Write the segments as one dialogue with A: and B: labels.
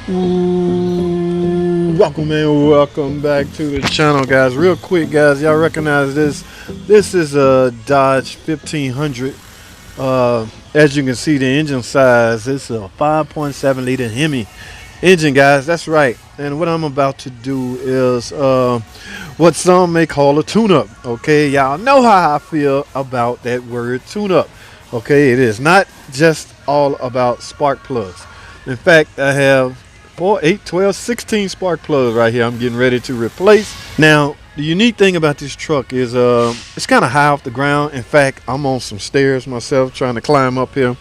A: Welcome and welcome back to the channel, guys. Real quick, guys, y'all recognize this. This is a Dodge 1500. As you can see, the engine size, it's a 5.7 liter Hemi engine, guys. That's right. And what I'm about to do is what some may call a tune-up. Okay, y'all know how I feel about that word tune-up. Okay, it is not just all about spark plugs. In fact, I have 4, 8, 12, 16 spark plugs right here I'm getting ready to replace. Now, the unique thing about this truck is it's kind of high off the ground. In fact, I'm on some stairs myself trying to climb up here.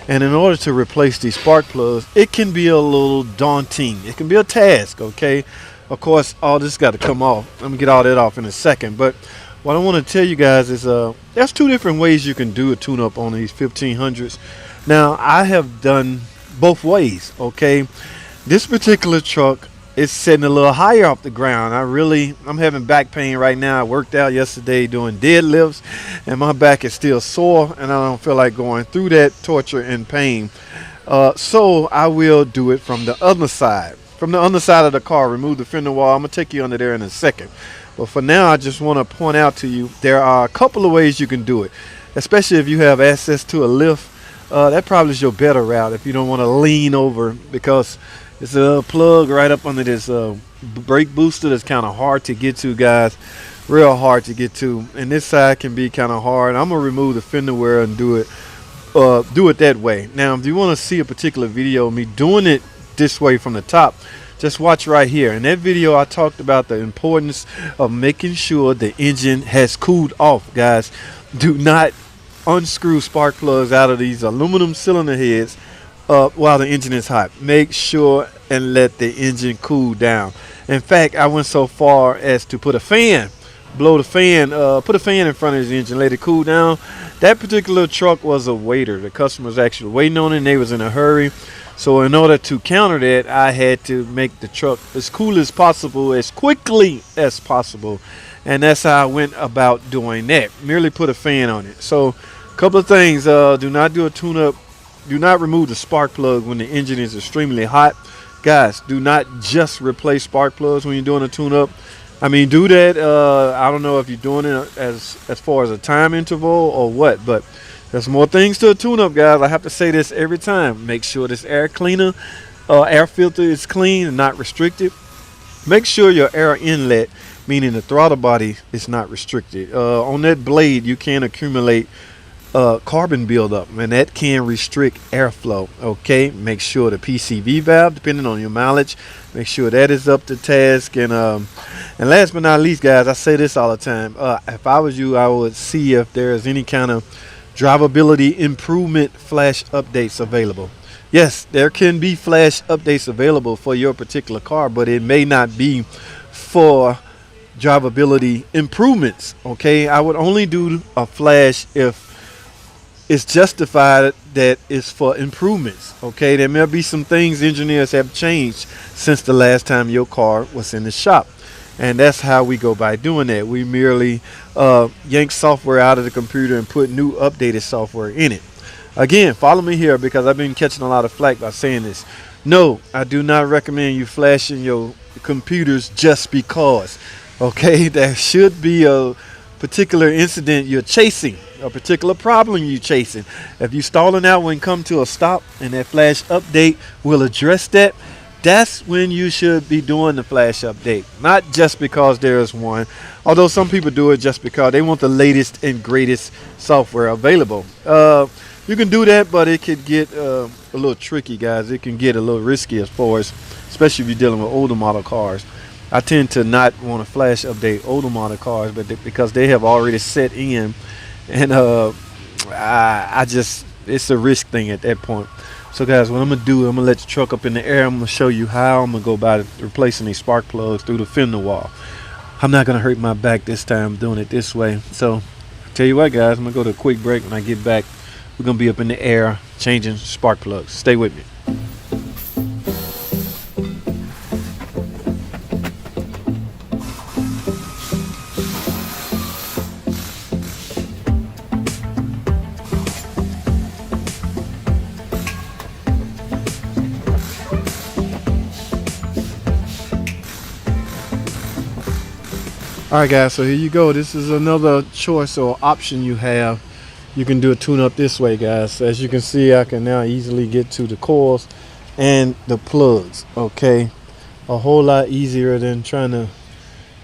A: And in order to replace these spark plugs, it can be a little daunting. It can be a task, okay? Of course, all this got to come off. I'm going to get all that off in a second. But what I want to tell you guys is there's two different ways you can do a tune-up on these 1500s. Now, I have done both ways, okay? This particular truck is sitting a little higher off the ground. I'm having back pain right now. I worked out yesterday doing deadlifts, and my back is still sore, and I don't feel like going through that torture and pain. So I will do it from the other side. From the underside of the car, remove the fender wall. I'm going to take you under there in a second. But for now, I just want to point out to you, there are a couple of ways you can do it, especially if you have access to a lift. That probably is your better route if you don't want to lean over, because it's a plug right up under this brake booster that's kind of hard to get to, guys. Real hard to get to. And this side can be kind of hard. I'm going to remove the fender wear and do it that way. Now, if you want to see a particular video of me doing it this way from the top, just watch right here. In that video, I talked about the importance of making sure the engine has cooled off, guys. Do not unscrew spark plugs out of these aluminum cylinder heads while the engine is hot. Make sure and let the engine cool down. In fact, I went so far as to put a fan, put a fan in front of the engine, let it cool down. That particular truck was a waiter. The customer was actually waiting on it, and they was in a hurry. So in order to counter that, I had to make the truck as cool as possible, as quickly as possible. And that's how I went about doing that. Merely put a fan on it. So a couple of things. Do not do a tune-up. Do not remove the spark plug when the engine is extremely hot. Guys, do not just replace spark plugs when you're doing a tune-up. I mean, do that. I don't know if you're doing it as far as a time interval or what, but there's more things to a tune-up, guys. I have to say this every time. Make sure this air filter is clean and not restricted. Make sure your air inlet, meaning the throttle body, is not restricted. On that blade, you can accumulate carbon buildup, and that can restrict airflow. Okay, make sure the PCV valve, depending on your mileage, make sure that is up to task. And last but not least, guys, I say this all the time. If I was you, I would see if there is any kind of drivability improvement flash updates available. Yes, there can be flash updates available for your particular car, but it may not be for drivability improvements. Okay, I would only do a flash if it's justified that it's for improvements. Okay, there may be some things engineers have changed since the last time your car was in the shop, and that's how we go by doing that. We merely yank software out of the computer and put new updated software in it. Again, follow me here, because I've been catching a lot of flack by saying this. No, I do not recommend you flashing your computers just because. Okay, there should be a particular incident you're chasing, a particular problem you're chasing. If you're stalling out when come to a stop and that flash update will address that, that's when you should be doing the flash update. Not just because there is one, although some people do it just because they want the latest and greatest software available. You can do that, but it could get a little tricky, guys. It can get a little risky as far as, especially if you're dealing with older model cars. I tend to not want to flash update older model cars, but because they have already set in, and it's a risk thing at that point. So guys, what I'm gonna do, I'm gonna let the truck up in the air. I'm gonna show you how I'm gonna go about replacing these spark plugs through the fender wall. I'm not gonna hurt my back this time doing it this way. So I'll tell you what, guys, I'm gonna go to a quick break. When I get back, we're gonna be up in the air changing spark plugs. Stay with me. All right, guys, so here you go. This is another choice or option you have. You can do a tune-up this way, guys. As you can see, I can now easily get to the coils and the plugs. Okay, a whole lot easier than trying to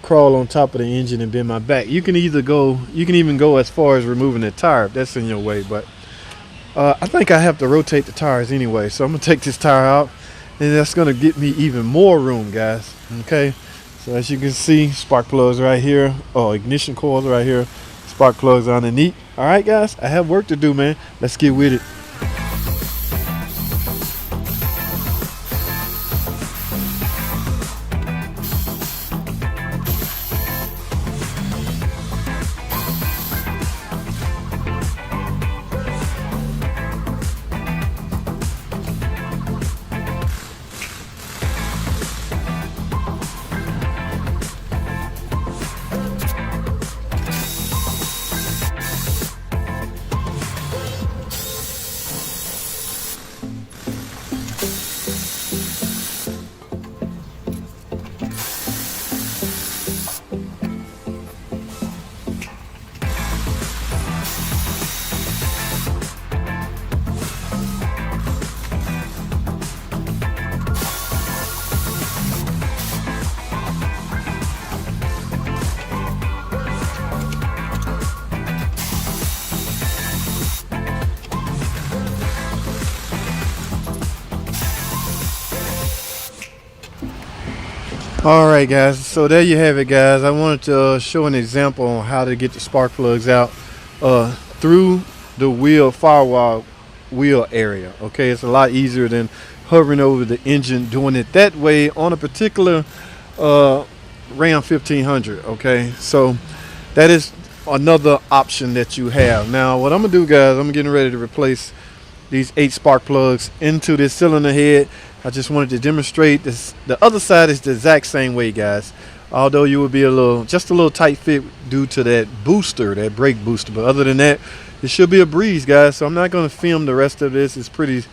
A: crawl on top of the engine and bend my back. You can even go as far as removing the tire if that's in your way, but I think I have to rotate the tires anyway, so I'm gonna take this tire out, and that's gonna get me even more room, guys. Okay, so as you can see, spark plugs right here, ignition coils right here, spark plugs underneath. All right, guys, I have work to do, man. Let's get with it. All right, guys, so there you have it, guys. I wanted to show an example on how to get the spark plugs out through the firewall wheel area. Okay, it's a lot easier than hovering over the engine, doing it that way on a particular Ram 1500. Okay, so that is another option that you have. Now what I'm gonna do, guys, I'm getting ready to replace these 8 spark plugs into this cylinder head. I just wanted to demonstrate this. The other side is the exact same way, guys, although you will be just a little tight fit due to that booster, that brake booster, but other than that, it should be a breeze, guys. So I'm not going to film the rest of this. It's pretty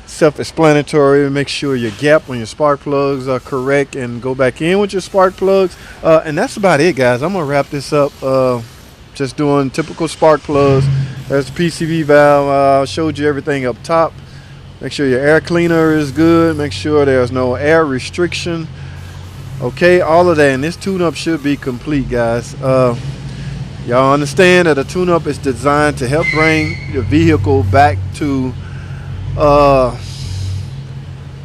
A: self-explanatory. Make sure your gap on your spark plugs are correct and go back in with your spark plugs, and that's about it, guys. I'm gonna wrap this up just doing typical spark plugs. There's the PCV valve. I showed you everything up top. Make sure your air cleaner is good. Make sure there's no air restriction. Okay, all of that. And this tune-up should be complete, guys. Y'all understand that a tune-up is designed to help bring your vehicle back to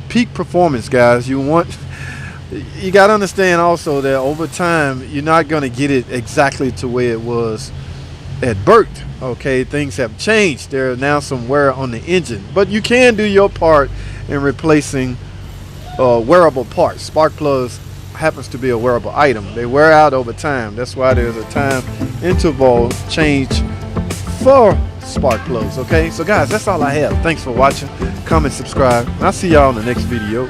A: peak performance, guys. You got to understand also that over time, you're not going to get it exactly to where it was at birth. Okay, things have changed. There are now some wear on the engine, but you can do your part in replacing wearable parts. Spark plugs happens to be a wearable item. They wear out over time. That's why there's a time interval change for spark plugs. Okay, so guys, that's all I have. Thanks for watching. Comment, subscribe, and I'll see y'all in the next video.